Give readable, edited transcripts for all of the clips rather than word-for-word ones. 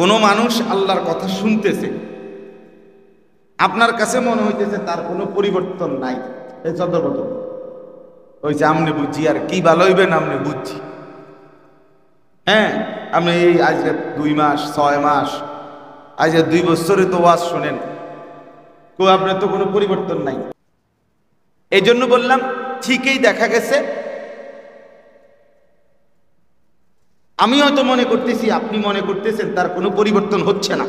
কোনো মানুষ আল্লাহর কথা শুনতেছে, আপনার কাছে মনে হইতেছে তার কোনো পরিবর্তন নাই, এই চন্দ্রপত ওই যে আমনে বুঝছি আর কি ভালো হইবেন আমনে বুঝছি। হ্যাঁ, আপনি এই আজকে 2 মাস 6 মাস আজকে 2 বছরে তো ওয়াজ শোনেন, আপনার তো কোনো পরিবর্তন নাই। এই জন্য বললাম ঠিকই দেখা গেছে, আমি হয়তো মনে করতেছি আপনি মনে করতেছেন তার কোনো পরিবর্তন হচ্ছে না,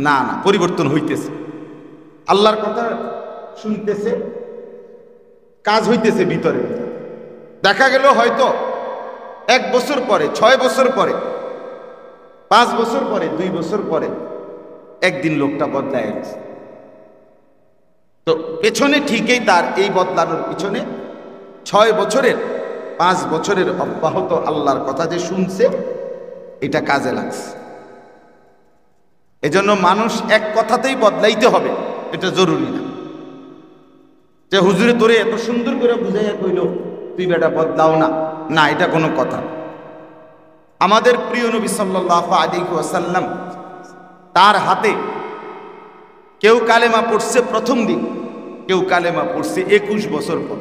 না না পরিবর্তন হইতেছে। আল্লাহর কথা শুনতেছে, কাজ হইতেছে ভিতরে। দেখা গেল হয়তো 1 বছর পরে, 6 বছর পরে, 5 বছর পরে, 2 বছর পরে একদিন লোকটা বদলায় গেছে। তো পেছনে ঠিকই তার এই বদলানোর পিছনে 6 বছরের 5 বছরের অব্যাহত আল্লাহর কথা যে শুনছে এটা কাজে লাগছে। এজন্য মানুষ এক কথাতেই বদলাইতে হবে এটা জরুরি না, যে হুজুরে তোরে এত সুন্দর করে বুঝাইয়া কইল তুই বেটা বদলাও না, না এটা কোনো কথা। আমাদের প্রিয় নবী সাল্লাল্লাহু আলাইহি ওয়াসাল্লাম তার হাতে কেউ কালেমা পড়ছে প্রথম দিন, কেউ কালেমা পড়ছে 21 বছর পর।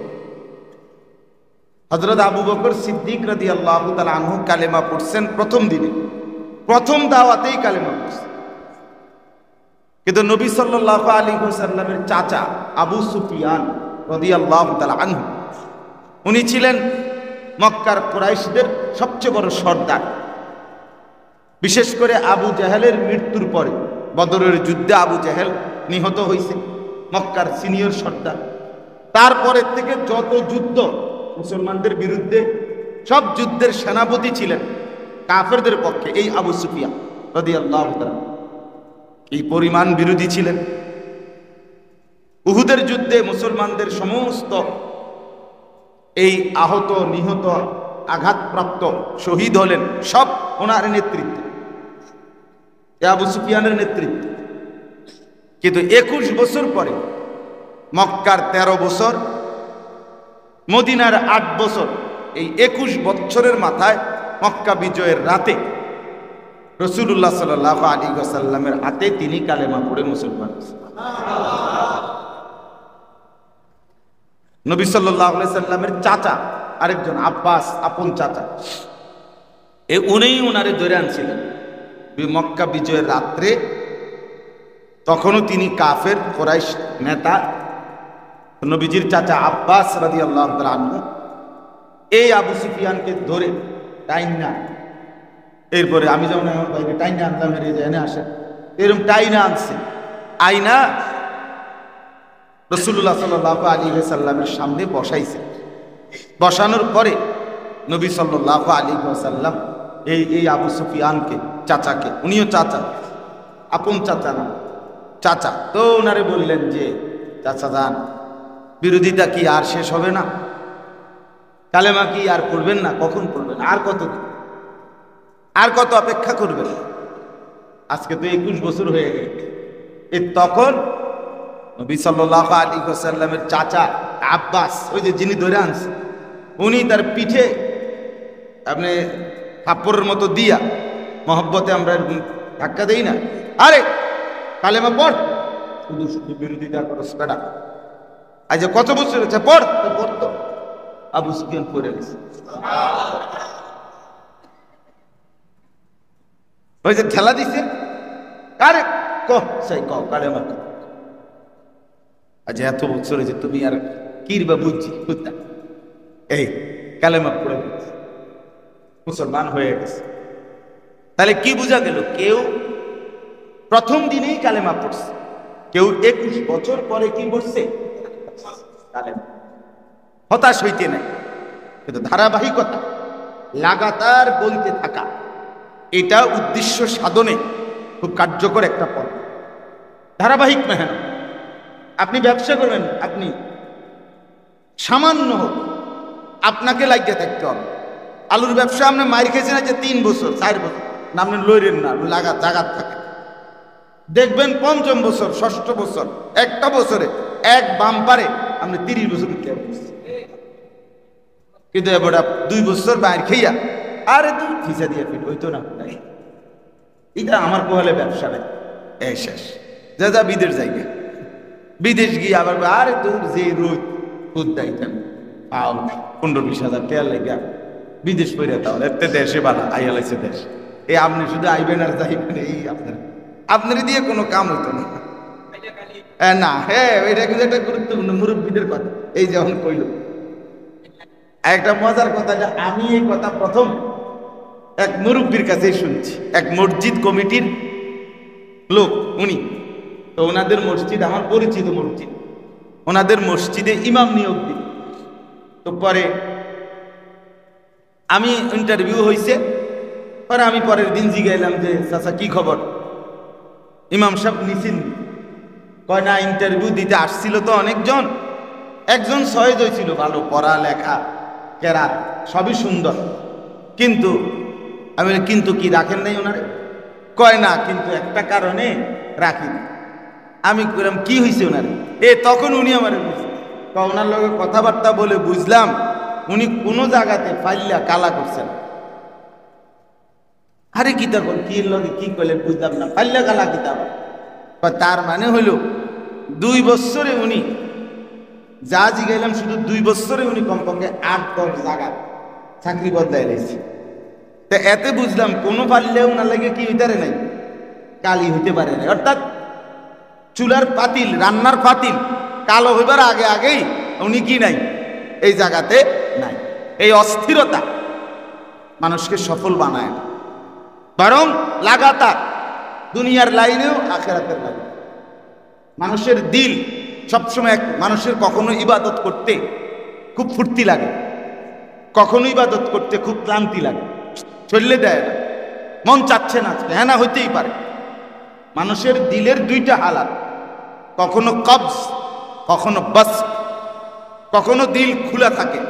হযরত আবু বকর সিদ্দিক রাদিয়াল্লাহু তাআলা আনহু কালেমা পড়ছেন প্রথম দিনে, প্রথম দাওয়াতেই কালেমা পড়ছে। কিন্তু নবী সাল্লাল্লাহু আলাইহি ওয়াসাল্লামের চাচা আবু সুফিয়ান রাদিয়াল্লাহু তাআলা আনহু, উনি ছিলেন মক্কার কুরাইশদের সবচেয়ে বড় সর্দার। বিশেষ করে আবু জাহেলের মৃত্যুর পরে, বদরের যুদ্ধে আবু জাহেল নিহত হয়েছে, মক্কার সিনিয়র সর্দার। তারপরের থেকে যত যুদ্ধ মুসলমানদের বিরুদ্ধে, সব যুদ্ধের সেনাপতি ছিলেন কাফেরদের পক্ষে এই আবু সুফিয়ান রাদিয়াল্লাহু তাআলা। এই পরিমাণ বিরোধী ছিলেন। উহুদের যুদ্ধে মুসলমানদের সমস্ত এই আহত, নিহত, আঘাতপ্রাপ্ত, শহীদ হলেন সব ওনার নেতৃত্বে, আবু সুফিয়ানের নেতৃত্বে। কিন্তু 21 বছর পরে, মক্কার 13 বছর, মদিনার 8 বছর, এই 21 বছরের মাথায় মক্কা বিজয়ের রাতে রাসূলুল্লাহ সাল্লাল্লাহু আলাইহি ওয়াসাল্লামের হাতে তিনি কালেমা পড়ে মুসলমান। নবী সাল্লাল্লাহু আলাইহি সাল্লামের চাচা আরেকজন আব্বাস, আপন চাচা, উনিই উনারে ধরে আনছিলেন মক্কা বিজয়ের রাত্রে। তখনও তিনি কাফের কুরাইশ নেতা। নবীজির চাচা আব্বাস রাদিয়াল্লাহু তাআলা আনহু এই আবু সুফিয়ানকে ধরে টাইনা, এরপরে আমি যেমন আমার ভাইকে টাইনা আনলাম, এনে আসে এরকম টাইনা আনছে, আইনা রাসূলুল্লাহ সাল্লাল্লাহু আলাইহি ওয়াসাল্লামের সামনে বসাইছে। বসানোর পরে নবী সাল্লাল্লাহু আলাইহি ওয়াসাল্লাম এই আবু সুফিয়ানকে, চাচাকে, উনিও চাচা, আপন চাচা না, চাচা, তো ওনারে বললেন যে চাচা যান, বিরোধিতা কি আর শেষ হবে না? কালেমা কি আর পড়বেন না? কখন পড়বেন? আর কত অপেক্ষা করবেন? আজকে তো 21 বছর হয়ে গেল। তখন নবী সাল্লাল্লাহু আলাইহি ওয়াসাল্লামের চাচা আব্বাস, ওই যে যিনি ধরে আনছে, উনি তার পিঠে আপনি থাপ্পড়ের মতো দিয়া, মহব্বতে আমরা ধাক্কা দেই না, আরে কালেমা পড়, শুধু শুধু বিরোধিতা করস বেটা, আজ কত বছর হচ্ছে, পড়। পড়তো আবু সুফিয়ান পড়ে গেছে। ওই যে ঠেলা দিছে, আরে কালেমা কহ। আজ এত বছর হয়েছে, তুমি আর কিরবা বুঝছি, এই কালেমা পড়ে গেছে, মুসলমান হয়ে গেছে। তাহলে কি বোঝা গেল? কেউ প্রথম দিনেই কালেমা পড়ছে, কেউ 21 বছর পরে কি করছে, কালেমা। হতাশ হইতে নাই, কিন্তু ধারাবাহিকতা, লাগাতার বলতে থাকা, এটা উদ্দেশ্য সাধনে খুব কার্যকর একটা পথ। ধারাবাহিক মেহনত। আপনি ব্যবসা করবেন, আপনি সামান্য হোক আপনাকে লাগিয়ে থাকতে হবে। আলুর ব্যবসা আপনি মাইর খেয়েছেন যে 3 বছর 4 বছর, না আপনি লইরেন না, জাগাত থাকে, দেখবেন 5ম বছর 6ষ্ঠ বছর, একটা বছরে এক বাম্পারে আপনি 30 বছর দিতে পারবেন। কিন্তু এবার 2 বছর বাইর খেয়া আরে তুই ফিসা দিয়ে ফিট হইতো না, এটা আমার কোহালে ব্যবসা নেই, এই শেষ, যা যা বিদেশ জায়গা, বিদেশ গিয়ে আবার আরে তোর যে রোদ খুদ দাইতাম 15-20 হাজার টাকা লেগে বিদেশ পড়ে, তাহলে এতে দেশে বালা আইয়ালাইছে দেশ, এই আপনি শুধু আইবেন আর যাইবেন, এই আপনার দিয়ে কোনো কাম হইতো না। না, হ্যাঁ, এটা কিন্তু একটা গুরুত্বপূর্ণ মুরব্বীদের কথা। এই যেমন কইল একটা মজার কথা, যে আমি এই কথা প্রথম এক মুরব্বীর কাছেই শুনছি, এক মসজিদ কমিটির লোক উনি, তো ওনাদের মসজিদ আমার পরিচিত মসজিদ, ওনাদের মসজিদে ইমাম নিয়োগ দিন। তো পরে আমি ইন্টারভিউ হয়েছে, পরে আমি পরের দিন জিগাইলাম যে চাচা কি খবর, ইমাম সাহেব নিছেন? কয় না, ইন্টারভিউ দিতে আসছিল তো অনেকজন, একজন সহজ হয়েছিল, ভালো পড়া লেখা কেরাত সবই সুন্দর, কিন্তু আমি কিন্তু কি রাখেন নাই ওনারে? কয় না, কিন্তু একটা কারণে রাখিনি। আমি কইলাম কি হয়েছে ওনারে? তখন উনি আমার ওনার লগে কথাবার্তা বলে বুঝলাম উনি কোনো জায়গাতে ফাইল্লা কালা করছেন। আরে কি তখন কি লগে কি করলে বুঝলাম না, ফাইল্লা কালা কিতাব। তার মানে হইল 2 বছরে উনি যা জিগাইলাম, শুধু 2 বছরে উনি কমপক্ষে 8-10 জায়গা চাকরি বদলাই রয়েছে। তা এতে বুঝলাম কোনো পারলেও না লাগে কি হইতারে নাই, কালি হইতে পারে না। অর্থাৎ চুলার পাতিল, রান্নার পাতিল কালো হইবার আগে আগেই উনি কি নাই, এই জায়গাতে নাই। এই অস্থিরতা মানুষকে সফল বানায় না, বরং লাগাতার দুনিয়ার লাইনেও আখিরাতের লাইনে। মানুষের দিল সবসময় মানুষের কখনো ইবাদত করতে খুব ফুর্তি লাগে, কখনো ইবাদত করতে খুব ক্লান্তি লাগে, চললে দেয় না, মন চাচ্ছে না, হ্যাঁ না হইতেই পারে। মানুষের দিলের 2টা হালাত, কখনো কবজ, কখনো বাস। কখনো দিল খোলা থাকে,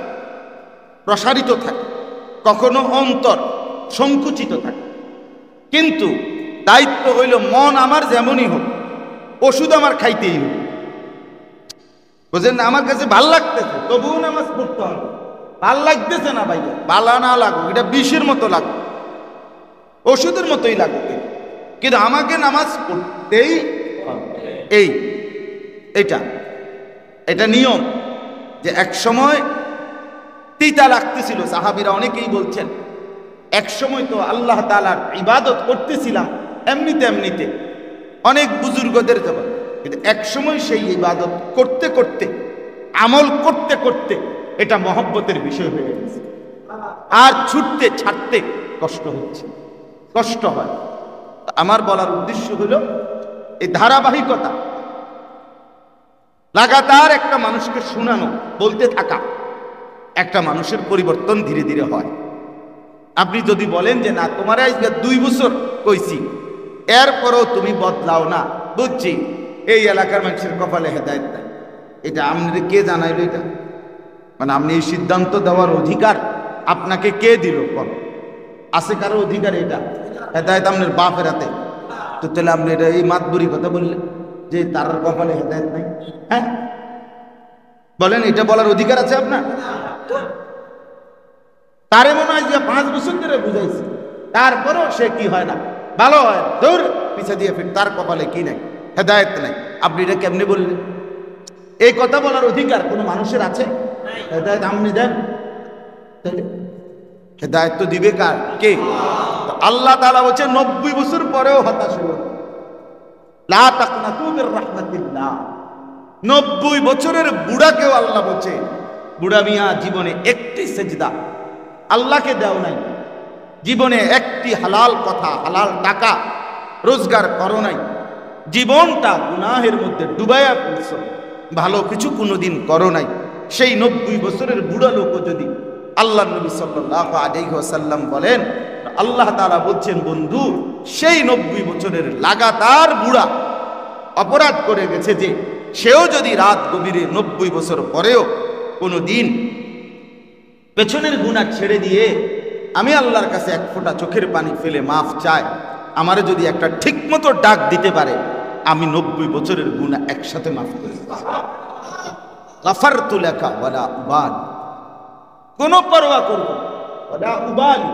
প্রসারিত থাকে, কখনো অন্তর সংকুচিত থাকে। কিন্তু দায়িত্ব হইল মন আমার যেমনই হোক, ওষুধ আমার খাইতেই হোক, বুঝলেন না? আমার কাছে ভাল লাগতেছে তবুও নামাজ পড়তে হবে, ভাল লাগতেছে না ভাইয়া, ভালো না লাগুক, এটা বিষের মতো লাগুক, ওষুধের মতোই লাগুক, কিন্তু আমাকে নামাজ পড়তেই এটা নিয়ম। যে এক সময় তিতা লাগতেছিল, সাহাবীরা অনেকেই বলছেন এক সময় তো আল্লাহ তাআলার ইবাদত করতেছিলাম এমনিতে অনেক বুজুর্গদের জবাব, কিন্তু এক সময় সেই ইবাদত করতে করতে, আমল করতে করতে এটা মহব্বতের বিষয় হয়ে গেছে, আর ছুটতে ছাড়তে কষ্ট হচ্ছে, কষ্ট হয়। আমার বলার উদ্দেশ্য হলো এই ধারাবাহিকতা, লাগাতার একটা মানুষকে শোনানো, বলতে থাকা, একটা মানুষের পরিবর্তন ধীরে ধীরে হয়। আপনি যদি বলেন যে না তোমার আজকে 2 বছর কইছি, এরপরও তুমি বদলাও না, বুঝছি এই এলাকার মানুষের কপালে হেদায়েত নাই, এটা আপনাকে কে জানাইলো? এটা মানে আপনি এই সিদ্ধান্ত দেওয়ার অধিকার আপনাকে কে দিল? আছে কারো অধিকার? এটা হেদায়েত আপনার বাপের হাতে। তো তাহলে আপনি এটা এই মাতবুরি কথা বললেন যে তার কপালে হেদায়েত নাই? হ্যাঁ বলেন, এটা বলার অধিকার আছে আপনার? তারে মনে হয় যে 5 বছর ধরে বুঝাইছে, তারপরও সে কি হয় না, ভালো হয়, দূর পিছে দিয়ে ফির, তার কপালে কি নাই, হেদায়েত নাই। আপনি এটা কেমনে বললেন? এই কথা বলার অধিকার কোনো মানুষের আছে? হেদায়েত আপনি দেন, হেদায়েত তো দিবে কার? কে? আল্লাহ তাআলা বলছে 90 বছর পরেও হতাশ হলো লা তাকনাতু মির রাহমাতিল্লাহ। 90 বছরের বুড়াকেও আল্লাহ বলছে, বুড়া মিয়া জীবনে একটি সেজদা আল্লাহকে দাও নাই, জীবনে একটি হালাল কথা, হালাল টাকা রোজগার করো নাই, জীবনটা গুনাহের মধ্যে ডুবাইয়া পড়ছো, ভালো কিছু কোনোদিন করো নাই। সেই 90 বছরের বুড়া লোকও যদি আল্লাহ নবী সাল্লাল্লাহু আলাইহি ওয়াসাল্লাম বলেন, আল্লাহ তাআলা বলছেন বন্ধু সেই 90 বছরের লাগাতার বুড়া অপরাধ করে গেছে, যে সেও যদি রাত গভীরে 90 বছর পরেও কোনো দিন পেছনের গুনাহ ছেড়ে দিয়ে আমি আল্লাহর কাছে 1 ফোঁটা চোখের পানি ফেলে মাফ চায়, আমারে যদি একটা ঠিক মতো ডাক দিতে পারে, আমি 90 বছরের গুনাহ একসাথে মাফ করে দেব। গাফারতু লাকা ওয়ালা উবালি, কোনো পরোয়া করব, ওয়ালা উবালি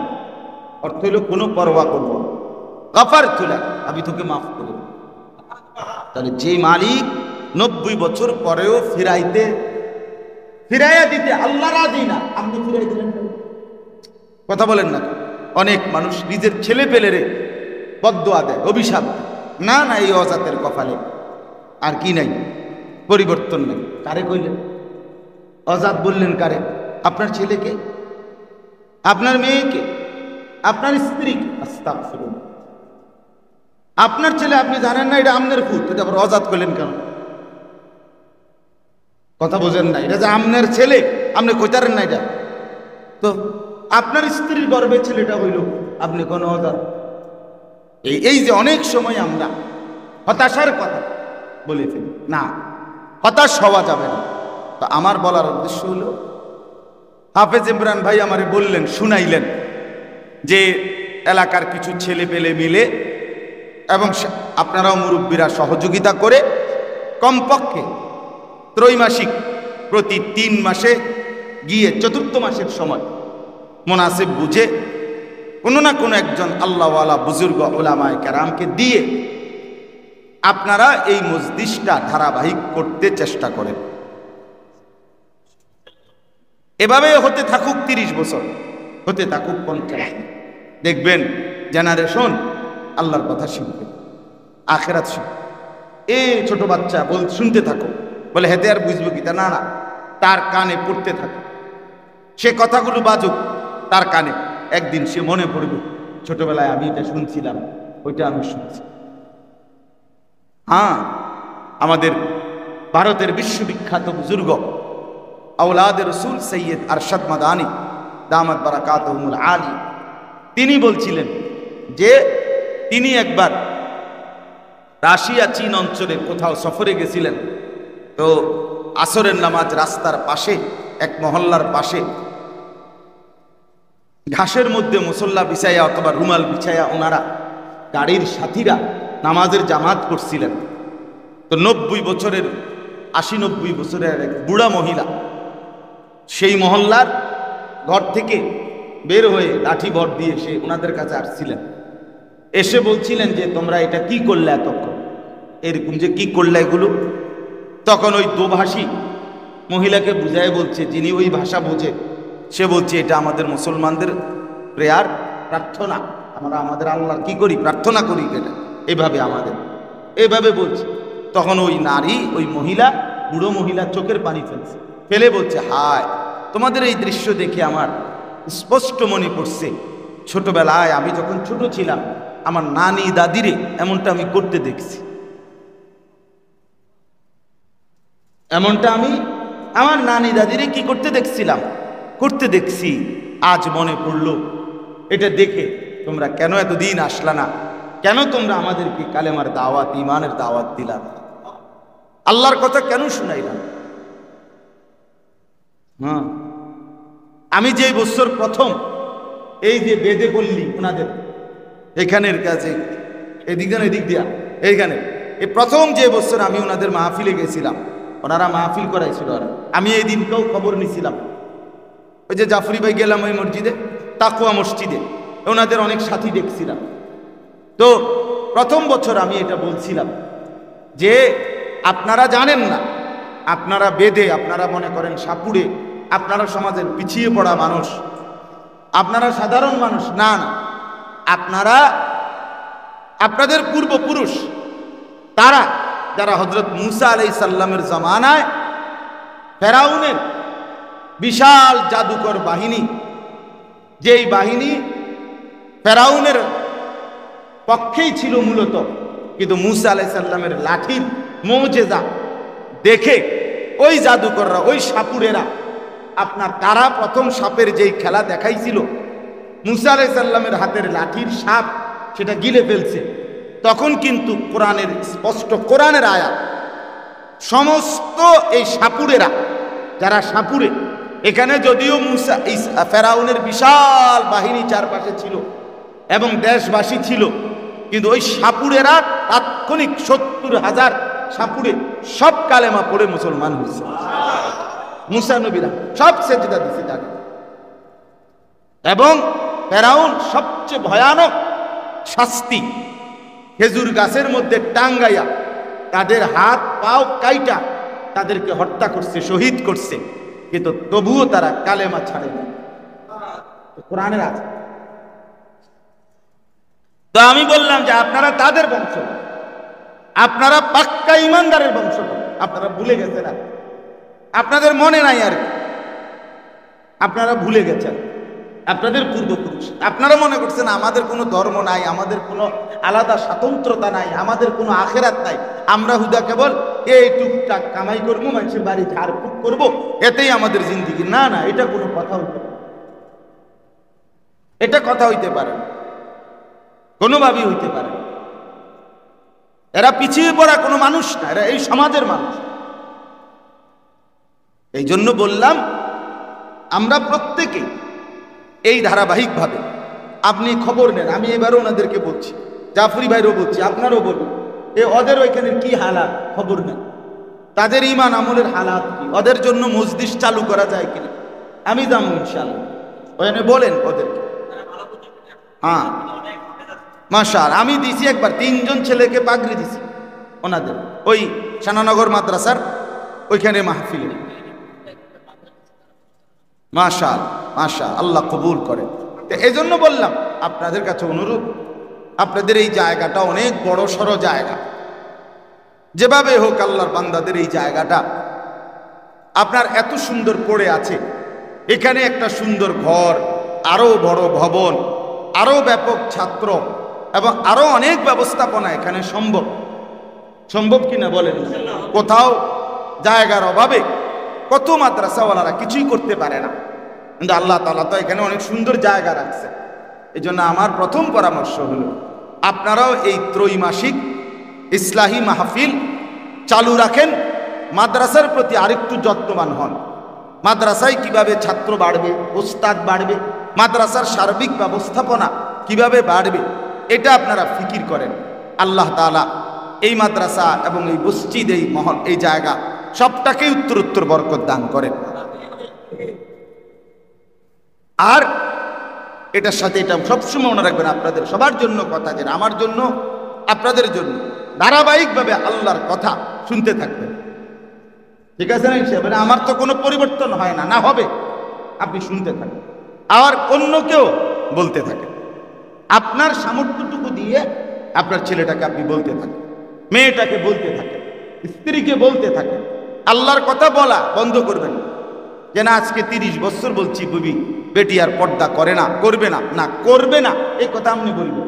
অর্থ হলো কোনো পরোয়া করব। গাফারতু লাক, আমি তোকে মাফ করে দেব। তাহলে যে মালিক 90 বছর পরেও ফিরাইয়া দিতে আল্লাহ রাজি না, আপনি ফিরাই দিলেন কেন? কথা বলেন না। অনেক মানুষ নিজের ছেলে পেলেরে বদদুয়া দেয়, অভিশাপ দেয়। না না, এই অজাতের কপালে আর কি নাই, পরিবর্তন নেই। কারে কইলেন অজাত? বললেন কারে? আপনার ছেলেকে, আপনার মেয়েকে, আপনার স্ত্রীকে। আস্তাগফিরুল্লাহ। আপনার ছেলে, আপনি জানেন না এটা আমনের ফুট, এটা আবার অজাত করলেন কেন? কথা বোঝেন না, এটা যে আমনের ছেলে, আপনি কইতারেন না এটা। তো আপনার স্ত্রীর গর্ভে ছেলেটা হইল, আপনি কোন অজাত? এই যে অনেক সময় আমরা হতাশার কথা বলে ফেলি, না, হতাশ হওয়া যাবে না। তো আমার বলার উদ্দেশ্য হলো, হাফেজ ইমরান ভাই আমারে বললেন, শুনাইলেন যে এলাকার কিছু ছেলে পেলে মিলে এবং আপনারাও মুরব্বীরা সহযোগিতা করে কমপক্ষে ত্রৈমাসিক প্রতি 3 মাসে গিয়ে 4র্থ মাসের সময় মুনাসিব বুঝে কোনো না কোনো একজন আল্লাহওয়ালা বুজুর্গ উলামায়ে কেরামকে দিয়ে আপনারা এই মজলিসটা ধারাবাহিক করতে চেষ্টা করেন। এভাবে হতে থাকুক 30 বছর, হতে থাকুক 50, দেখবেন জেনারেশন আল্লাহর কথা শিখবে, আখেরাত শিখবে। এই ছোট বাচ্চা শুনতে থাকো, বলে হেতে আর বুঝবো কি? না না, তার কানে পড়তে থাকে, সে কথাগুলো বাজুক তার কানে, একদিন সে মনে পড়বে ছোটবেলায় আমি এটা শুনছিলাম, ওইটা আমি শুনছি। হ্যাঁ, আমাদের ভারতের বিশ্ববিখ্যাত বুজুর্গ আওলাদ রসুল সৈয়দ আরশাদ মাদানী দামাত বারাকাতুহুল আলী, তিনি বলছিলেন যে তিনি একবার রাশিয়া চীন অঞ্চলে কোথাও সফরে গেছিলেন। তো আসরের নামাজ রাস্তার পাশে, এক মহল্লার পাশে ঘাসের মধ্যে মুসল্লা বিছাইয়া অথবা রুমাল বিছাইয়া ওনারা গাড়ির সাথীরা নামাজের জামাত করছিলেন। তো 90 বছরের 80-90 বছরের এক বুড়া মহিলা সেই মহল্লার ঘর থেকে বের হয়ে লাঠি ভর দিয়ে সে ওনাদের কাছে আসছিলেন। এসে বলছিলেন যে তোমরা এটা কি করলে এতক্ষণ, এরকম যে কি করলে এগুলো। তখন ওই দোভাষী মহিলাকে বুঝায় বলছে, যিনি ওই ভাষা বোঝে, সে বলছে এটা আমাদের মুসলমানদের প্রেয়ার, প্রার্থনা, আমরা আমাদের আল্লাহর কি করি, প্রার্থনা করি, এটা এভাবে আমাদের, এভাবে বলছে। তখন ওই নারী, ওই মহিলা, বুড়ো মহিলা চোখের পানি ফেলছে, ফেলে বলছে, হায়, তোমাদের এই দৃশ্য দেখে আমার স্পষ্ট মনে পড়ছে ছোটবেলায় আমি যখন ছোট ছিলাম আমার নানি দাদিরে এমনটা আমি করতে দেখছি, এমনটা আমি আমার নানি দাদিরে কি করতে দেখছি, আজ মনে পড়লো। এটা দেখে তোমরা কেন এতদিন আসলা না? কেন তোমরা আমাদেরকে কালেমার দাওয়াত, ইমানের দাওয়াত দিলা না? আল্লাহর কথা কেন শুনাইলা? হ্যাঁ, আমি যে বছর প্রথম এই যে বেদে বললি ওনাদের এখানের কাছে, এদিক দিয়া এইখানে, এই প্রথম যে বছর আমি ওনাদের মাহফিলে গেছিলাম, ওনারা মাহফিল করাইছিল, আমি এই দিনকেও খবর নিছিলাম। ওই যে জাফরি ভাই গেলাম ওই মসজিদে, তাকুয়া মসজিদে, ওনাদের অনেক সাথী দেখছিলাম। তো প্রথম বছর আমি এটা বলছিলাম যে আপনারা জানেন না, আপনারা বেদে, আপনারা মনে করেন সাপুড়ে, আপনারা সমাজের পিছিয়ে পড়া মানুষ, আপনারা সাধারণ মানুষ না, না, আপনারা আপনাদের পূর্বপুরুষ তারা যারা হযরত মুসা আলাইহিস সালামের জামানায় ফেরাউনের বিশাল জাদুকর বাহিনী, যেই বাহিনী ফেরাউনের পক্ষেই ছিল মূলত, কিন্তু মুসা আলাইহিস সালামের লাঠির মুজিজা দেখে ওই জাদুকররা, ওই সাপুরেরা, আপনার তারা প্রথম সাপের যেই খেলা দেখাইছিল, মুসা আলাইহিস সালামের হাতের লাঠির সাপ সেটা গিলে ফেলছে। তখন কিন্তু কোরআনের স্পষ্ট, কোরআনের আয়াত, সমস্ত এই সাপুরেরা, যারা সাপুরে, এখানে যদিও মুসা ফেরাউনের বিশাল বাহিনী চারপাশে ছিল এবং দেশবাসী ছিল, কিন্তু ওই সাপুরেরা তাৎক্ষণিক 70,000 সাপুরে সব কালেমা পড়ে মুসলমান হয়েছে। মুসা নবীরা সব সেজদা দিছে তাকে। এবং ফেরাউন সবচেয়ে ভয়ানক শাস্তি খেজুর গাছের মধ্যে টাঙ্গাইয়া তাদের হাত পাও কাইটা তাদেরকে হত্যা করছে, শহীদ করছে, কিন্তু তবুও তারা কালেমা ছাড়ে না। কোরআনের আছে। তো আমি বললাম যে আপনারা তাদের বংশ, আপনারা পাক্কা ইমানদারের বংশ, আপনারা ভুলে গেছেন, আপনাদের মনে নাই আর কি, আপনারা ভুলে গেছেন আপনাদের পূর্বপুরুষ। আপনারা মনে করছেন আমাদের কোনো ধর্ম নাই, আমাদের কোনো আলাদা স্বাতন্ত্রতা নাই, আমাদের কোনো আখেরাত নাই, আমরা হুদা কেবল এই টুকটাক কামাই করবো, মানুষের বাড়ি ঝাড়ফুঁক করবো, এতেই আমাদের জিন্দিগি। না না, এটা কোনো কথা হইতে পারে, এটা কথা হইতে পারে, কোনোভাবেই হইতে পারে। এরা পিছিয়ে পড়া কোনো মানুষ না, এরা এই সমাজের মানুষ। এই জন্য বললাম আমরা প্রত্যেকে এই ধারাবাহিকভাবে আপনি খবর নেন। আমি এবারও ওনাদেরকে বলছি, জাফরি ভাইরও বলছি, আপনারও বলুন, ওদের ওইখানে কি হালাত খবর নেন, তাদের ইমান আমলের হালাত কি, ওদের জন্য মসজিদ চালু করা যায় কিনা। আমি যাবো ইনশাআল্লাহ, ওখানে বলেন ওদেরকে। হ্যাঁ মাশাআল্লাহ, আমি দিছি একবার 3 জন ছেলেকে পাগড়ি দিছি ওনাদের ওই শানানগর মাদ্রাসার ওইখানে মাহফিলে। মাশাআল্লাহ মাশাআল্লাহ, আল্লাহ কবুল করে। তো এই জন্য বললাম আপনাদের কাছে অনুরোধ, আপনাদের এই জায়গাটা অনেক বড় সড় জায়গা, যেভাবে হোক আল্লাহর বান্দাদের এই জায়গাটা আপনার এত সুন্দর পড়ে আছে, এখানে একটা সুন্দর ঘর, আরো বড় ভবন, আরো ব্যাপক ছাত্র এবং আরো অনেক ব্যবস্থাপনা এখানে সম্ভব। সম্ভব কিনা বলেন? কোথাও জায়গার অভাবে কত মাদ্রাসাওয়ালারা কিছুই করতে পারে না, কিন্তু আল্লাহ তাআলা তো এখানে অনেক সুন্দর জায়গা রাখছে। এই জন্য আমার প্রথম পরামর্শ হলো আপনারাও এই ত্রৈমাসিক ইসলাহি মাহফিল চালু রাখেন, মাদ্রাসার প্রতি আরেকটু যত্নবান হন। মাদ্রাসায় কিভাবে ছাত্র বাড়বে, ওস্তাদ বাড়বে, মাদ্রাসার সার্বিক ব্যবস্থাপনা কিভাবে বাড়বে, এটা আপনারা ফিকির করেন। আল্লাহ তাআলা এই মাদ্রাসা এবং এই মসজিদ, এই মহল, এই জায়গা সবটাকেই উত্তরোত্তর বরকত দান করেন। আর এটার সাথে এটা সবসময় মনে রাখবেন, আপনাদের সবার জন্য কথা, যেন আমার জন্য আপনাদের জন্য ধারাবাহিকভাবে আল্লাহর কথা শুনতে থাকবেন। ঠিক আছে না হিসেবে? আমার তো কোনো পরিবর্তন হয় না, না হবে, আপনি শুনতে থাকেন আর অন্যকেও বলতে থাকেন। আপনার সামর্থ্যটুকু দিয়ে আপনার ছেলেটাকে আপনি বলতে থাকেন, মেয়েটাকে বলতে থাকেন, স্ত্রীকে বলতে থাকেন। আল্লাহর কথা বলা বন্ধ করবেন না, যে না আজকে 30 বছর বলছি বুবি বেটি আর পর্দা করে না, করবে না, না করবে না, এই কথা আপনি বলবেন।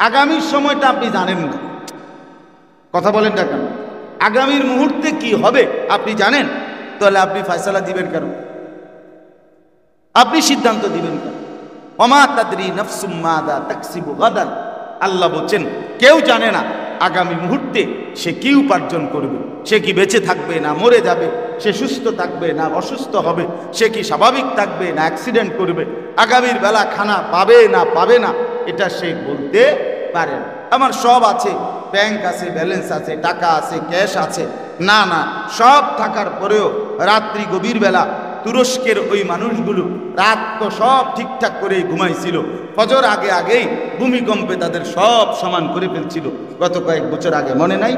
আগামীর সময়টা আপনি জানেন না, কথা বলেন না কেন? আগামীর মুহূর্তে কি হবে আপনি জানেন? তাহলে আপনি ফয়সালা দিবেন কেন? আপনি সিদ্ধান্ত দিবেন কেন? ওমা তাদরি নাফসুম মাযা তাকসিবু গাদান। আল্লাহ বলছেন কেউ জানে না আগামী মুহূর্তে সে কি উপার্জন করবে, সে কি বেঁচে থাকবে না মরে যাবে, সে সুস্থ থাকবে না অসুস্থ হবে, সে কি স্বাভাবিক থাকবে না অ্যাক্সিডেন্ট করবে, আগামীর বেলা খানা পাবে না পাবে না, এটা সে বলতে পারে না। আমার সব আছে, ব্যাংক আছে, ব্যালেন্স আছে, টাকা আছে, ক্যাশ আছে, না না, সব থাকার পরেও রাত্রি গভীর বেলা তুরস্কের ওই মানুষগুলো রাত তো সব ঠিকঠাক করে ঘুমাইছিল, ফজর আগে আগেই ভূমিকম্পে তাদের সব সমান করে ফেলছিল গত কয়েক বছর আগে, মনে নাই?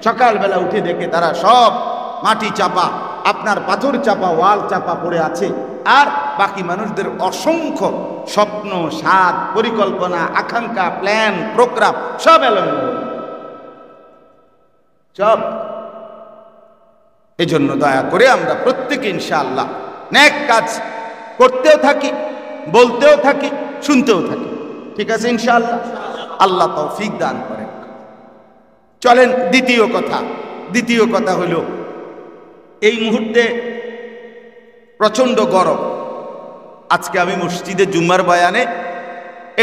সকালবেলা উঠে দেখে তারা সব মাটি চাপা, আপনার পাথর চাপা, ওয়াল চাপা পড়ে আছে। আর বাকি মানুষদের অসংখ্য স্বপ্ন, স্বাদ, পরিকল্পনা, আকাঙ্ক্ষা, প্ল্যান, প্রোগ্রাম সব এলোমেলো সব। এই জন্য দয়া করে আমরা প্রত্যেকে ইনশাআল্লাহ নেক কাজ করতেও থাকি, বলতেও থাকি, শুনতেও থাকি। ঠিক আছে ইনশাআল্লাহ? আল্লাহ তৌফিক দান করেন। চলেন দ্বিতীয় কথা হলো, এই মুহূর্তে প্রচন্ড গরম। আজকে আমি মসজিদে জুম্মার বয়ানে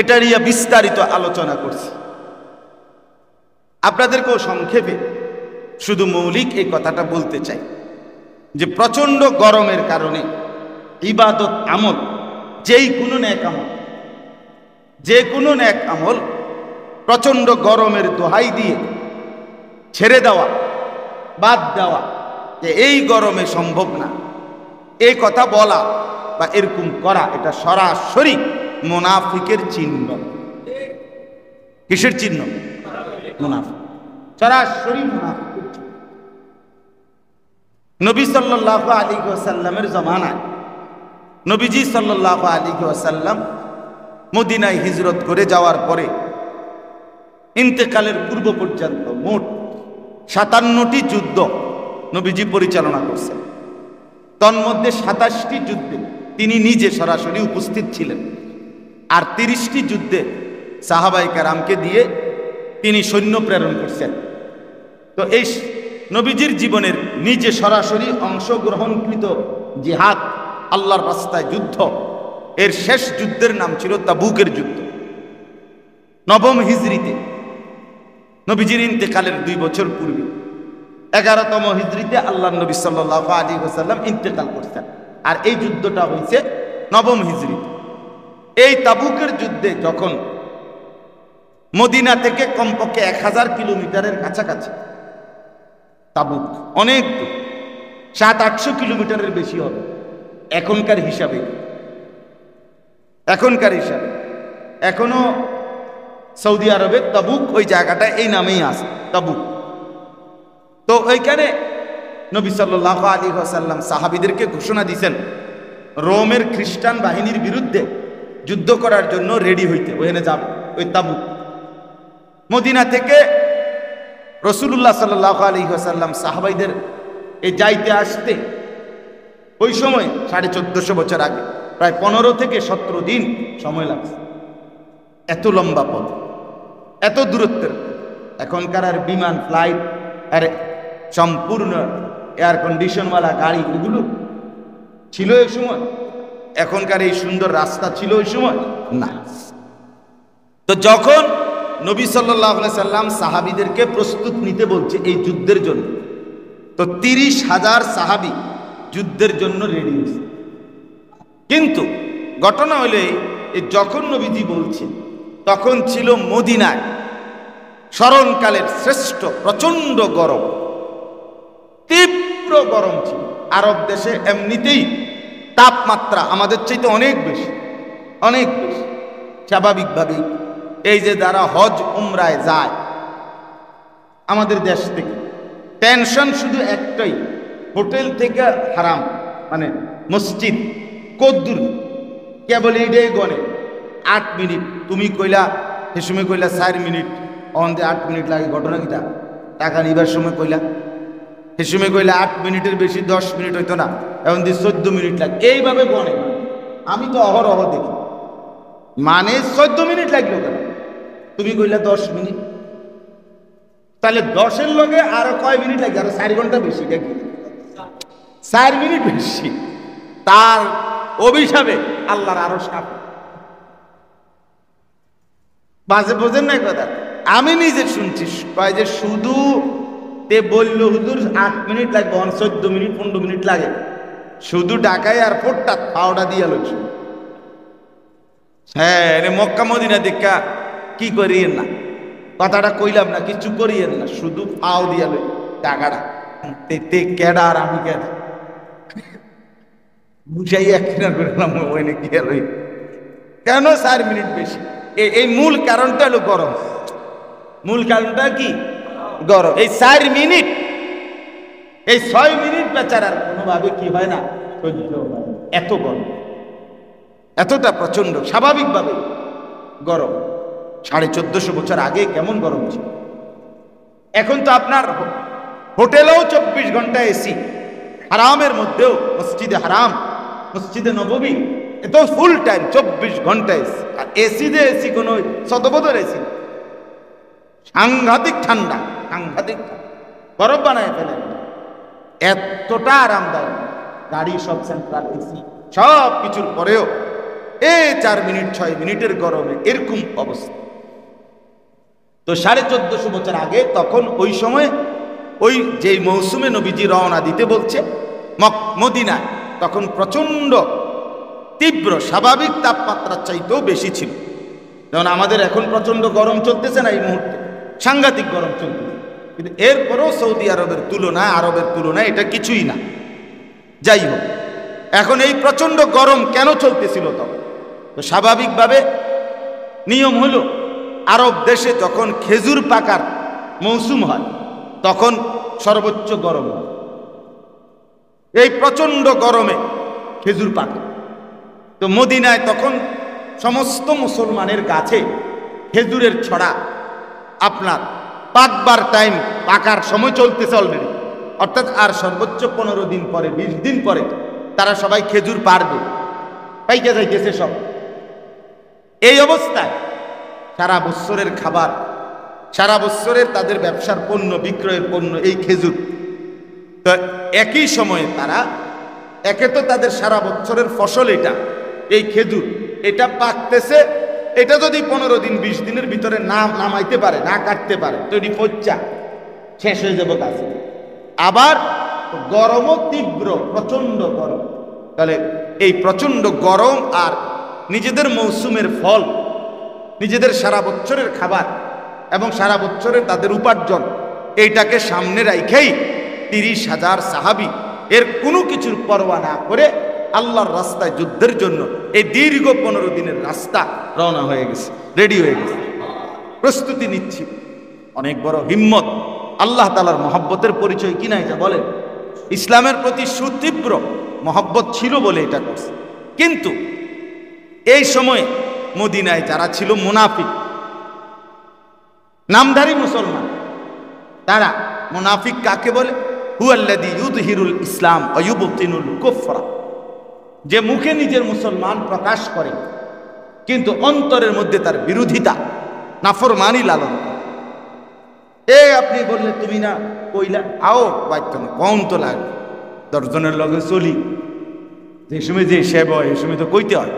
এটা নিয়ে বিস্তারিত আলোচনা করছি। আপনাদেরকেও সংক্ষেপে শুধু মৌলিক এই কথাটা বলতে চাই যে প্রচন্ড গরমের কারণে ইবাদত আমল, যে কোনো নেক আমল প্রচন্ড গরমের দোহাই দিয়ে ছেড়ে দেওয়া, বাদ দেওয়া, যে এই গরমে সম্ভব না, এই কথা বলা বা এরকম করা, এটা সরাসরি মুনাফিকের চিহ্ন। কিসের চিহ্ন? মুনাফিক, সরাসরি মুনাফিক। নবী সাল্লাল্লাহু আলাইহি ওয়াসাল্লামের জমানায় নবীজি সাল্লাল্লাহু আলাইহি ওয়াসাল্লাম মদিনায় হিজরত করে যাওয়ার পরে ইন্তেকালের পূর্ব পর্যন্ত মোট 57টি যুদ্ধ নবীজি পরিচালনা করছেন। তন্মধ্যে 27টি যুদ্ধে তিনি নিজে সরাসরি উপস্থিত ছিলেন, আর 30টি যুদ্ধে সাহাবায়ে কেরামকে দিয়ে তিনি সৈন্য প্রেরণ করছেন। তো এই নবীজির জীবনের নিজে সরাসরি অংশগ্রহণকৃত জিহাদ, আল্লাহর রাস্তায় যুদ্ধ, এর শেষ যুদ্ধের নাম ছিল তাবুকের যুদ্ধ। 9ম হিজরিতে, নবীজির ইন্তেকালের 2 বছর পূর্বে 11তম হিজরিতে আল্লাহ নবী সাল্লাল্লাহু আলাইহি ওয়াসাল্লাম ইন্তেকাল করছেন। আর এই যুদ্ধটা হয়েছে 9ম হিজরিতে। এই তাবুকের যুদ্ধে যখন মদিনা থেকে কমপক্ষে 1000 কিলোমিটারের কাছাকাছি, তাবুক অনেক 700-800 কিলোমিটারের বেশি হবে এখনকার হিসাবে। এখনো সৌদি আরবের তাবুক ওই জায়গাটা এই নামেই আছে, তাবুক। তো ওইখানে নবী সাল্লাল্লাহু আলাইহি ওয়াসাল্লাম সাহাবীদেরকে ঘোষণা দিয়েছেন রোমের খ্রিস্টান বাহিনীর বিরুদ্ধে যুদ্ধ করার জন্য রেডি হইতে, ওখানে যাবে ওই তাবুক। মদিনা থেকে রাসূলুল্লাহ সাল্লাল্লাহু আলাইহি ওয়াসাল্লাম সাহাবাইদের এই যাইতে আসতে ওই সময় 1450 বছর আগে প্রায় 15 থেকে 17 দিন সময় লাগছে। এত লম্বা পথ, এত দূরত্বের। এখনকার আর বিমান, ফ্লাইট আর সম্পূর্ণ এয়ার কন্ডিশনওয়ালা গাড়ি এগুলো ছিল ওই সময়। এখনকার এই সুন্দর রাস্তা ছিল ওই সময় না। তো যখন নবী সাল্লাল্লাহু আলাইহি সাল্লাম সাহাবীদেরকে প্রস্তুত নিতে বলছে এই যুদ্ধের জন্য, তো 30,000 সাহাবী যুদ্ধের জন্য রেডি হয়েছে। কিন্তু ঘটনা হলে যখন নবীজি বলছে তখন ছিল মদিনায় স্মরণকালের শ্রেষ্ঠ প্রচন্ড গরম, তীব্র গরম ছিল। আরব দেশে এমনিতেই তাপমাত্রা আমাদের চাইতে অনেক বেশি, অনেক বেশি। স্বাভাবিকভাবেই এই যে যারা হজ উমরায় যায় আমাদের দেশ থেকে, টেনশন শুধু একটাই, হোটেল থেকে হারাম মানে মসজিদ কদ্দুর, কেবল এইটাই গনে 8 মিনিট। তুমি কইলা সে সময় কইলা 4 মিনিট, অন্ধে 8 মিনিট লাগে। ঘটনা কিটা? টাকা নিবার সময় কইলা সে সময় কইলা 8 মিনিটের বেশি 10 মিনিট হইতো না, এখন দিয়ে 14 মিনিট লাগে। এইভাবে গনে। আমি তো অহরহ দেখি, মানে 14 মিনিট লাগলো কেন? তুমি কইলা 10 মিনিট, তাহলে 10-এর লগে আরো কয় মিনিট লাগে? আরো 4 ঘন্টা বেশি, দেখি 4 মিনিট বেশি। তার অভিশাপে আল্লাহর আরো সাপ বাজে, বোঝেন না কথা? আমি নিজে শুনছি কয় যে শুধু তে বললো হুজুর 8 মিনিট লাগবে, 14 মিনিট 15 মিনিট লাগে শুধু ঢাকা এয়ারপোর্টটা পাওটা দিয়ে লইছে। হ্যাঁ, মক্কা মদিনা দেখা কি করিয়েন না, কথাটা কইলাম না, কিছু করিয়েন না, শুধু পাও দিয়া লই টাকাটা। তে কেডা আর আমি কেডা বুঝাই একদিন করলাম ওইনে গিয়ে লই। কেন 4 মিনিট বেশি? এই মূল কারণটা হলো গরম। মূল কারণটা কি? গরম। এই 4 মিনিট, এই 6 মিনিট বেচারার কোনোভাবে কি হয় না, এত গরম, এতটা প্রচন্ড স্বাভাবিকভাবে গরম। 1450 বছর আগে কেমন গরম ছিল। এখন তো আপনার হোটেলেও 24 ঘন্টা এসি, হারামের মধ্যেও মসজিদে হারাম, মসজিদে নববী এত ফুল টাইম 24 ঘন্টা এসি। আর এসি দিয়ে এসি কোনো শতবদর এসি, সাংঘাতিক ঠান্ডা, সাংঘাতিক বরফ বানায় ফেলে। এতটা আরামদায়ক গাড়ি, সব সেন্ট্রাল এসি, সব কিছুর পরেও এই 4 মিনিট 6 মিনিটের গরমে এরকম অবস্থা। তো 1450 বছর আগে তখন ওই সময় ওই যে মৌসুমে নবীজি রওনা দিতে বলছে মদিনায়, তখন প্রচন্ড তীব্র স্বাভাবিক তাপমাত্রার চাইতেও বেশি ছিল। যেমন আমাদের এখন প্রচন্ড গরম চলতেছে না, এই মুহূর্তে সাংঘাতিক গরম চলতেছে, কিন্তু এরপরও সৌদি আরবের তুলনায়, আরবের তুলনায় এটা কিছুই না। যাই হোক, এখন এই প্রচন্ড গরম কেন চলতেছিল তখন? তো স্বাভাবিকভাবে নিয়ম হলো আরব দেশে যখন খেজুর পাকার মৌসুম হয় তখন সর্বোচ্চ গরম হয়। এই প্রচন্ড গরমে খেজুর পাকে। তো মদিনায় তখন সমস্ত মুসলমানের গাছে খেজুরের ছড়া আপনার পাকবার টাইম, পাকার সময় চলতেছে অলরেডি, অর্থাৎ আর সর্বোচ্চ 15 দিন পরে, 20 দিন পরে তারা সবাই খেজুর পারবে, পাইকে যাইতেছে সব। এই অবস্থায় সারা বৎসরের খাবার, সারা বৎসরের তাদের ব্যবসার পণ্য, বিক্রয়ের পণ্য এই খেজুর। তো একই সময়ে তারা, একে তো তাদের সারা বছরের ফসল এটা, এই খেজুর এটা পাকতেছে, এটা যদি 15 দিন 20 দিনের ভিতরে না নামাইতে পারে, না কাটতে পারে, তো এটি পচা শেষ হয়ে যাবে গাছে। আবার গরমও তীব্র, প্রচন্ড গরম। তাহলে এই প্রচন্ড গরম আর নিজেদের মৌসুমের ফল, নিজেদের সারা বছরের খাবার এবং সারা বছরের তাদের উপার্জন, এইটাকে সামনে রাখেই 30,000 সাহাবী এর কোনো কিছুর পরোয়া না করে আল্লাহর রাস্তায় যুদ্ধের জন্য এই দীর্ঘ 15 দিনের রাস্তা রওনা হয়ে গেছে, রেডি হয়ে গেছে, প্রস্তুতি নিচ্ছি। অনেক বড় হিম্মত, আল্লাহ তাআলার মহব্বতের পরিচয় কিনা এটা বলেন। ইসলামের প্রতি সুতীব্র মহব্বত ছিল বলে এটা করছে। কিন্তু এই সময়ে মদিনায় যারা ছিল মুনাফিক, নামধারী মুসলমান, তারা মুনাফিক কাকে বলে? হুয়াল্লাযী ইউযহিরুল ইসলাম ওয়া ইউবতিনুল কুফরা, যে মুখে নিজের মুসলমান প্রকাশ করে কিন্তু অন্তরের মধ্যে তার বিরোধিতা, নাফরমানি লালন করে। আপনি বললে তুমি না কইলা, আও বাইতো না, কম তো লাগে, 10 জনের লগে চলি, যে সময় যে সেব হয় এই সময় তো কইতে হয়।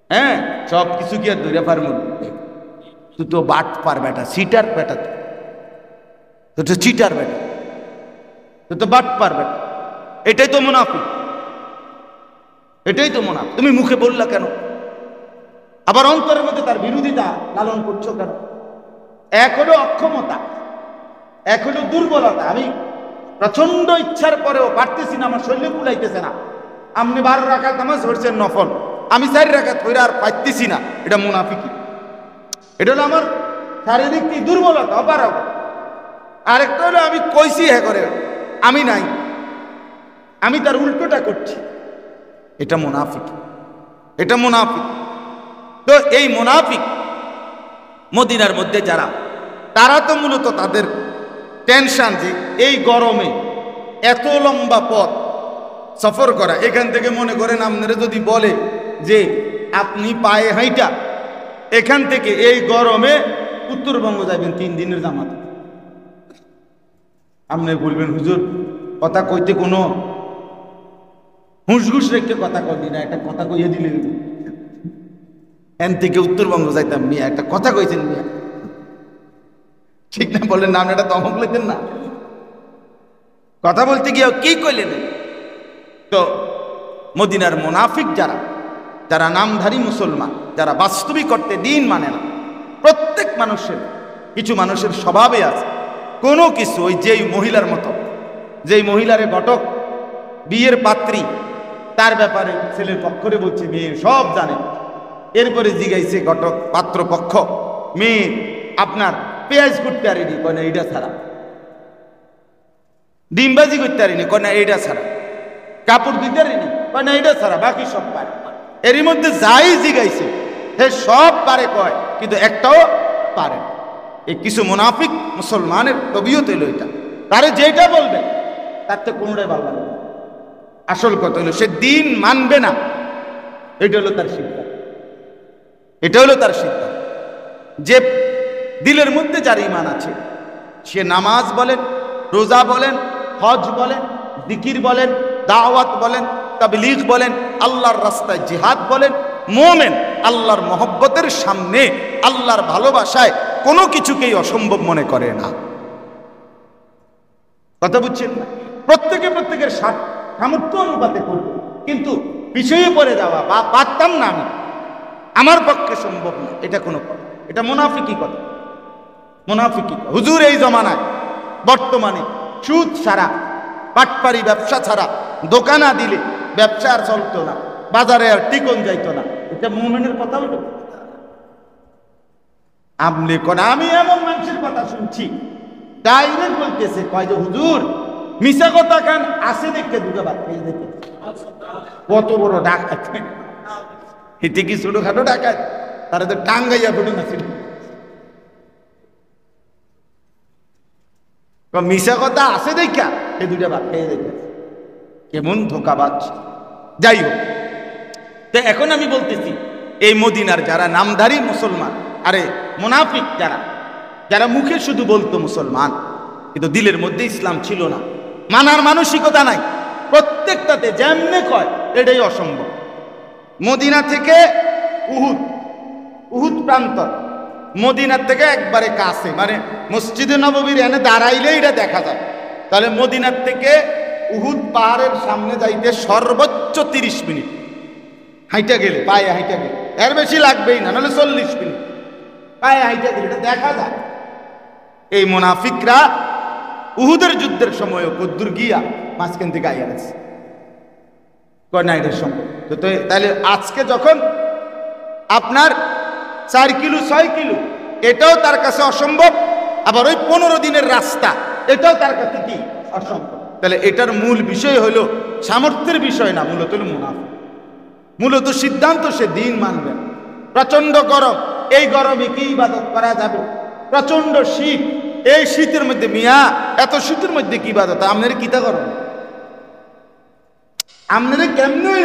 হ্যাঁ, সব কিছু কি আর ধরে পারব? তুই তো বাট পার বেটা, সিটার বেটা, তো চিটার বেটা, তুই তো বাট পার বেটা। এটাই তো মুনাফিক, এটাই তো মুনাফিক। তুমি মুখে বললা কেন? আবার অন্তরের মধ্যে তার বিরোধিতা লালন করছো কেন? এক হলো অক্ষমতা, এক হলো দুর্বলতা। আমি প্রচন্ড ইচ্ছার পরেও পারতেছি না, আমার শরীরে কুলাইতেছে না। আপনি 12 রাকাত নামাজ পড়ছেন নফল, আমি 4 রাকাত পড়ে আর পাইতেছি না, এটা মুনাফিকি। এটা হলো আমার শারীরিক দুর্বলতা, অপারগতা। আরেকটা হলো আমি কইছি হ্যাঁ করে, আমি নাই, আমি তার উল্টোটা করছি, এটা মুনাফিক, এটা মুনাফিক। তো এই মুনাফিক মদিনার মধ্যে যারা, তারা তো মূলত তাদের টেনশন যে এই গরমে এত লম্বা পথ সফর করা, এখান থেকে মনে করেন আপনারা যদি বলে যে আপনি পায়ে হাইটা এখান থেকে এই গরমে উত্তরবঙ্গ যাবেন 3 দিনের জামাত, আপনি বলবেন হুজুর কথা কইতে কোনো হুঁশঘুষ রেখে কথা কইনি না, একটা কথা কইয়ে দিলেন, এন থেকে উত্তরবঙ্গ যাইতাম মিয়া, একটা কথা কইছেন মিয়া, ঠিক না বলেন না? আপনি এটা দমক লইতেন না, কথা বলতে গিয়ে কি কইলেন? তো মদিনার মুনাফিক যারা, যারা নামধারী মুসলমান, যারা বাস্তবিক অর্থে দিন মানে না, প্রত্যেক মানুষের, কিছু মানুষের স্বভাবে আছে কোনো কিছু, ওই যেই মহিলার মতো, যেই মহিলারে ঘটক বিয়ের পাত্রী, তার ব্যাপারে ছেলের পক্ষরে বলছে মেয়ে সব জানে, এরপরে জিগাইছে ঘটক পাত্রপক্ষ, মেয়ে আপনার পেঁয়াজ করতে পারিনি, কয় না এইটা ছাড়া, ডিমবাজি করতে পারিনি, কয় না এইটা ছাড়া, কাপড় দিতে পারিনি, কয় না এইটা ছাড়া, বাকি সব পারে। এরই মধ্যে যাই জিগাইছে সে সব পারে কয়, কিন্তু একটাও পারে। এই কিছু মুনাফিক মুসলমানের তবিয়ত এলো এটা, তারে যেটা বলবে তার তো কোনোটাই ভালো লাগবে। আসল কথা হলো সে দিন মানবে না, এটা হলো তার সিদ্ধান্ত, এটা হলো তার সিদ্ধান্ত। যে দিলের মধ্যে যার ঈমান আছে, সে নামাজ বলেন, রোজা বলেন, হজ বলেন, জিকির বলেন, দাওয়াত বলেন, তাবলীগ বলেন, আল্লাহর রাস্তায় জিহাদ বলেন, মুমিন আল্লাহর মহব্বতের সামনে, আল্লাহর ভালোবাসায় কোনো কিছুকেই অসম্ভব মনে করে না। কথা বুঝছেন না? প্রত্যেকে প্রত্যেকের সামর্থ্য অনুপাতে করবে, কিন্তু পিছিয়ে পড়ে যাওয়া বা পারতাম না আমি, আমার পক্ষে সম্ভব না, এটা কোনো কথা, এটা মুনাফিকি কথা, মুনাফিকি। হুজুর এই জমানায় বর্তমানে সুদ ছাড়া, পাটপাড়ি ব্যবসা ছাড়া দোকানা দিলে ব্যবসা আর চলতো না, বাজারে আর টিকন যাইতো না, এটা মুমিনের কথা হলো? আপনি কোন আমি এমন মানুষের কথা শুনছি ডাইরেক্ট বলতেছে কয় যে হুজুর মিশা কথা কেন আসে দেখে দুটো বাদ পেয়ে দেখে কত বড় ডাকাত এতে কি ছোটখাটো ডাকাত তারা তো টাঙ্গাইয়া পড়ে নাছিল মিশা কথা আসে দেখা এই দুটা বাদ পেয়ে দেখে কেমন ধোকাবাজ। যাই হোক, তো এখন আমি বলতেছি এই মদিনার যারা নামধারী মুসলমান, আরে মুনাফিক যারা যারা মুখে শুধু বলতো মুসলমান কিন্তু দিলের মধ্যে ইসলাম ছিল না, মানার মানসিকতা নাই, প্রত্যেকটাতে যেমনে কয় এটাই অসম্ভব। মদিনা থেকে উহুদ প্রান্তর, মদিনার থেকে একবারে কাছে, মানে মসজিদে নববীর এনে দাঁড়াইলে এটা দেখা যায়। তাহলে মদিনার থেকে উহুদ পাহাড়ের সামনে যাইতে সর্বোচ্চ 30 মিনিট হাইটা গেলে, পায়ে হাইটা গেলে, এর বেশি লাগবেই না, নাহলে 40 মিনিট পায়ে হাইটা গেলে এটা দেখা যায়। এই মুনাফিকরা উহুদের যুদ্ধের সময় কদ্দুর গিয়া মাঝখান থেকে আইয়া গেছে নাইটের সময়। তো তাহলে আজকে যখন আপনার 4 কিলো 6 কিলো এটাও তার কাছে অসম্ভব, আবার ওই 15 দিনের রাস্তা এটাও তার কাছে কি অসম্ভব। তাহলে এটার মূল বিষয় হলো সামর্থ্যের বিষয় না, মূলত হলো মুনাফিক। মূলত সিদ্ধান্ত সে দিন মানবে। প্রচন্ড গরম, এই গরমে কি ইবাদত করা যাবে? প্রচন্ড শীত, এই শীতের মধ্যে মিয়া এত শীতের মধ্যে কি ইবাদত? আপনার কিতা গরম, আপনারা কেমনে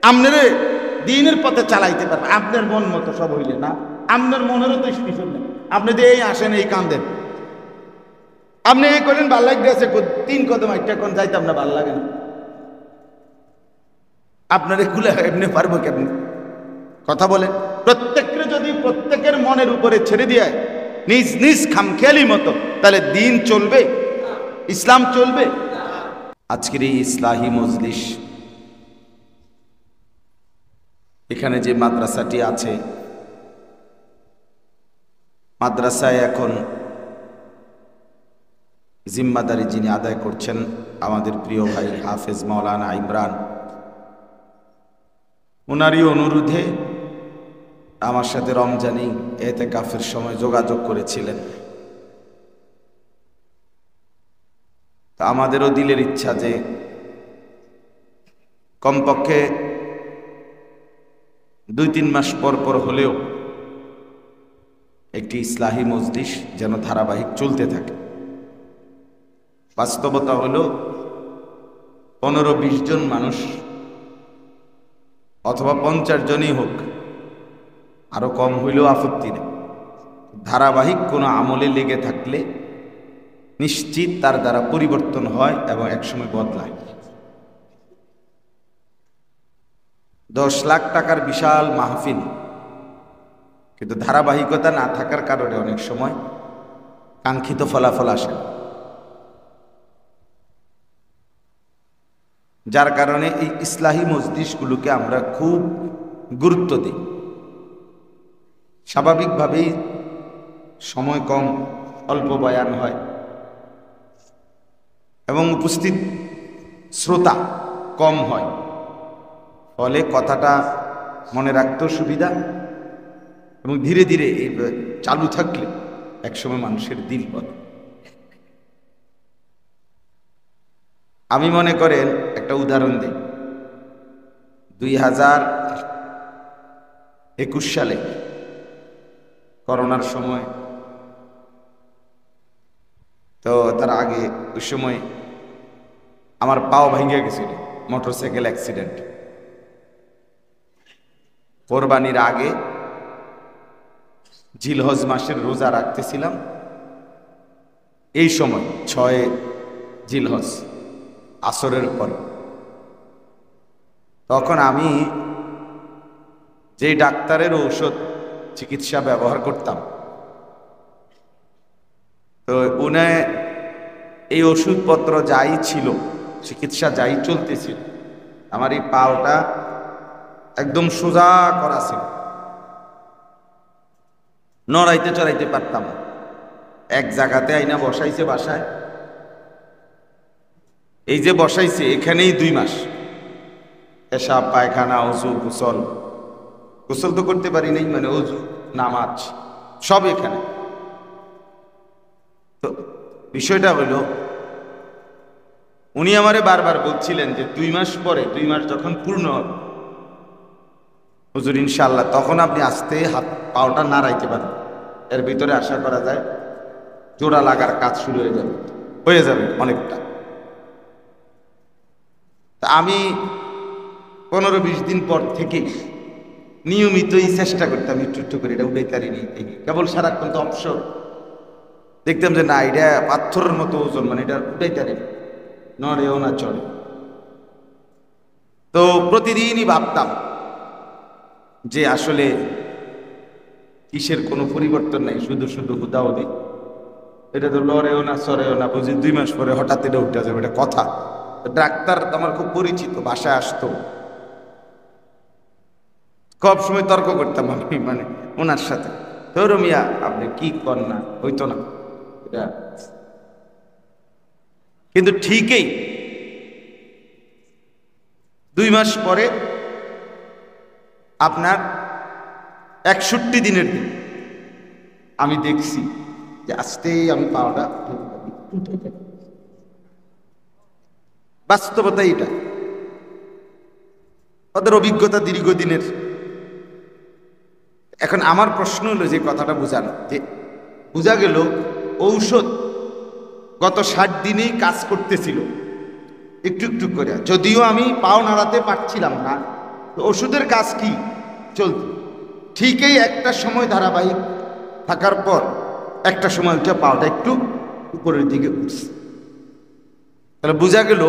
আপনারা দিনের পথে চালাইতে পারবে? আপনার মন মতো সব হইলে না, আপনার মনেরও তো স্টেশন নেই। আপনি যে এই আসেন এই কান্দেন, আপনি এই করেন ভাল লাগতেছে 3 কদম একটা কোন যাইতাম না, ভাল লাগে না। আপনার এগুলো এমনি পারবো কেমনি? কথা বলেন। প্রত্যেকের যদি প্রত্যেকের মনের উপরে ছেড়ে দিয়ে নিজ নিজ খামখেয়ালি মতো, তাহলে দিন চলবে, ইসলাম চলবে। আজকের এই ইসলাহি মজলিস, এখানে যে মাদ্রাসাটি আছে, মাদ্রাসায় এখন জিম্মাদারি যিনি আদায় করছেন আমাদের প্রিয় ভাই হাফেজ মাওলানা ইমরান, ওনারই অনুরোধে আমার সাথে রমজানি এতেকাফের সময় যোগাযোগ করেছিলেন। তা আমাদেরও দিলের ইচ্ছা যে কমপক্ষে 2-3 মাস পর পর হলেও একটি ইসলাহি মজলিস যেন ধারাবাহিক চলতে থাকে। বাস্তবতা হলো 15-20 জন মানুষ অথবা 50 জনই হোক, আরো কম হইলেও আপত্তি নেই, ধারাবাহিক কোনো আমলে লেগে থাকলে নিশ্চিত তার দ্বারা পরিবর্তন হয় এবং একসময় বদলায়। 10 লাখ টাকার বিশাল মাহফিল, কিন্তু ধারাবাহিকতা না থাকার কারণে অনেক সময় কাঙ্ক্ষিত ফলাফল আসে, যার কারণে এই ইসলাহি মজলিসগুলোকে আমরা খুব গুরুত্ব দিই। স্বাভাবিকভাবেই সময় কম, অল্প বয়ান হয় এবং উপস্থিত শ্রোতা কম হয়, ফলে কথাটা মনে রাখতেও সুবিধা এবং ধীরে ধীরে চালু থাকলে একসময় মানুষের দিল বলে। আমি মনে করেন একটা উদাহরণ দিই, 2021 সালে করোনার সময়, তো তার আগে ওই সময় আমার পাও ভেঙে গেছিল মোটরসাইকেল অ্যাক্সিডেন্ট। কোরবানির আগে জিলহজ মাসের রোজা রাখতেছিলাম, এই সময় 6 জিলহজ আসরের পর। তখন আমি যে ডাক্তারের ঔষধ চিকিৎসা ব্যবহার করতাম, তো উনি এই ওষুধপত্র যাই ছিল, চিকিৎসা যাই চলতেছিল, আমার এই পাওটা একদম সোজা করা ছিল, নড়াইতে চড়াইতে পারতাম। এক জায়গাতে আইনা বসাইছে বাসায়, এই যে বসাইছে এখানেই 2 মাস পেশাব পায়খানা, ওযু, গোসল তো করতে পারি নাই, মানে ওযু নামাজ সব এখানে। তো বিষয়টা হলো, উনি আমারে বারবার বলছিলেন যে 2 মাস পরে, 2 মাস যখন পূর্ণ হবে হুজুর ইনশাআল্লাহ, তখন আপনি আস্তে হাত পাওটা নাড়াইতে পারেন, এর ভিতরে আশা করা যায় জোড়া লাগার কাজ শুরু হয়ে যাবে অনেকটা। তা আমি 15-20 দিন পর থেকে নিয়মিতই চেষ্টা করতাম একটু একটু করে এটা উঠাইতারিনি, কেবল সারাক্ষণ তো অবসর দেখতাম যে না এটা পাথরের মতো ওজন, মানে এটা উঠাইতারি নড়েও না চড়ে। তো প্রতিদিনই ভাবতাম যে আসলে কিসের কোনো পরিবর্তন নাই, শুধু শুধু হুদাহুদি, এটা তো লড়েও না চড়েও না, বুঝি 2 মাস পরে হঠাৎ এটা উঠে যাবে, এটা কথা। ডাক্তার আমার খুব পরিচিত, বাসায় আসতো, সব সময় তর্ক করতাম আমি মানে ওনার সাথে, তো রমিয়া আপনি কি করেন না, হইতো না এটা। কিন্তু ঠিকই 2 মাস পরে আপনার 61 দিনের দিন আমি দেখছি যে আস্তে আমি পাওয়াটা, বাস্তবতা এটা, ওদের অভিজ্ঞতা দীর্ঘদিনের। এখন আমার প্রশ্ন হলো যে কথাটা বোঝানো, যে বোঝা গেল ঔষধ গত 60 দিনেই কাজ করতেছিল একটু একটু করে, যদিও আমি পাও নাড়াতে পারছিলাম না, তো ওষুধের কাজ কি চলছে ঠিকই। একটা সময় ধারাবাহিক থাকার পর একটা সময় উঠে পাওয়াটা একটু উপরের দিকে উঠছে। তাহলে বোঝা গেল